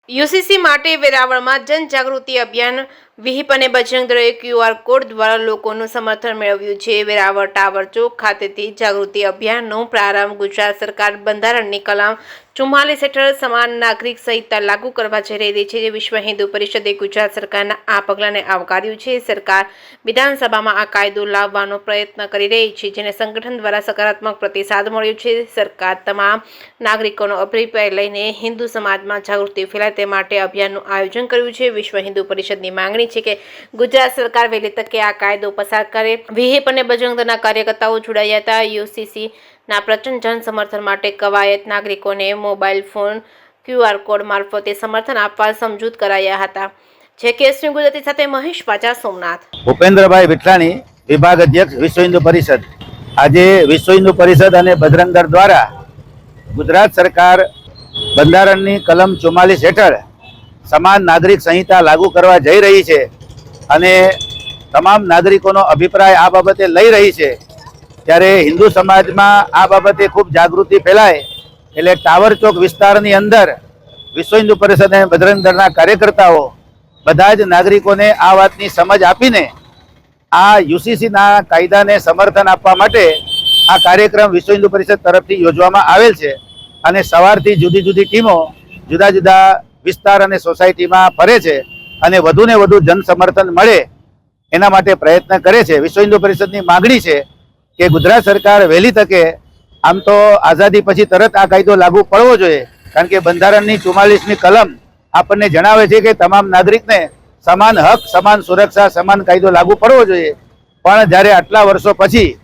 UCC માટે વેરાવળમાં જનજાગૃતિ અભિયાન વિહિપ અને બજરંગ દળે QR કોડ દ્વારા લોકોનું સમર્થન મેળવ્યું છે. વેરાવળ ટાવર ચોક ખાતેથી જાગૃતિ અભિયાનનો પ્રારંભ. ગુજરાત સરકાર બંધારણની કલમ 44 હેઠળ સમાન નાગરિક સંહિતા લાગુ કરવા જઈ રહી છે. વિશ્વ હિન્દુ પરિષદે ગુજરાત સરકારના આ પગલાંને આવકાર્યું છે. સરકાર વિધાનસભામાં આ કાયદો લાવવાનો પ્રયત્ન કરી રહી છે, જેને સંગઠન દ્વારા સકારાત્મક પ્રતિસાદ મળ્યો છે. સરકાર તમામ નાગરિકોનો અભિપ્રાય લઈને હિન્દુ સમાજમાં જાગૃતિ ફેલાય તે માટે અભિયાનનું આયોજન કર્યું છે. વિશ્વ હિન્દુ પરિષદની માંગણી છે કે ગુજરાત સરકાર વહેલી તકે આ કાયદો પસાર કરે. વિહિપ અને બજરંગ દળના કાર્યકર્તાઓ જોડાયા હતા. યુસીસી ના પ્રચંડ જન સમર્થન માટે કવાયત. નાગરિકોને મોબાઈલ ફોન QR કોડ મારફતે સમર્થન આપવા સમજૂત કરાયા હતા. જે કેસરી ગુજરાતી સાથે મહેશ પાજા, સોમનાથ. ભૂપેન્દ્રભાઈ વિઠલાણી, વિભાગ અધ્યક્ષ, વિશ્વ હિન્દુ પરિષદ. આજે વિશ્વ હિન્દુ પરિષદ અને બજરંગ દળ દ્વારા ગુજરાત સરકાર બંધારણની કલમ 44 હેઠળ સમાન નાગરિક સંહિતા લાગુ કરવા જઈ રહી છે અને તમામ નાગરિકોનો અભિપ્રાય આ બાબતે લઈ રહી છે. ત્યારે હિન્દુ સમાજમાં આ બાબતે ખૂબ જાગૃતિ ફેલાય એટલે ટાવર ચોક વિસ્તારની અંદર વિશ્વ હિન્દુ પરિષદ અને બજરંગ દળના કાર્યકર્તાઓ બધા જ નાગરિકોને આ વાતની સમજ આપીને આ યુસીસીના કાયદાને સમર્થન આપવા માટે આ કાર્યક્રમ વિશ્વ હિન્દુ પરિષદ તરફથી યોજવામાં આવેલ છે. અને સવારથી જુદી જુદી ટીમો જુદા જુદા વિસ્તાર અને સોસાયટીમાં ફરે છે અને વધુને વધુ જન સમર્થન મળે એના માટે પ્રયત્ન કરે છે. વિશ્વ હિન્દુ પરિષદની માગણી છે કે ગુજરાત સરકાર વહેલી તકે, આમ તો આઝાદી પછી તરત આ કાયદો લાગુ પડવો જોઈએ, કારણ કે બંધારણની 44મી કલમ આપણને જણાવે છે કે તમામ નાગરિકને સમાન હક, સમાન સુરક્ષા, સમાન કાયદો લાગુ પડવો જોઈએ. પણ જ્યારે આટલા વર્ષો પછી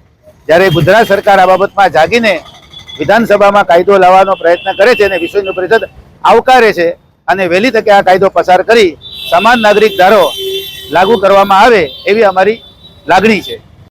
જ્યારે ગુજરાત સરકાર આ બાબતમાં જાગીને વિધાનસભામાં કાયદો લાવવાનો પ્રયત્ન કરે છે અને વિશ્વ હિન્દુ પરિષદ આવકારે છે અને વહેલી તકે આ કાયદો પસાર કરી સમાન નાગરિક ધારો લાગુ કરવામાં આવે એવી અમારી લાગણી છે.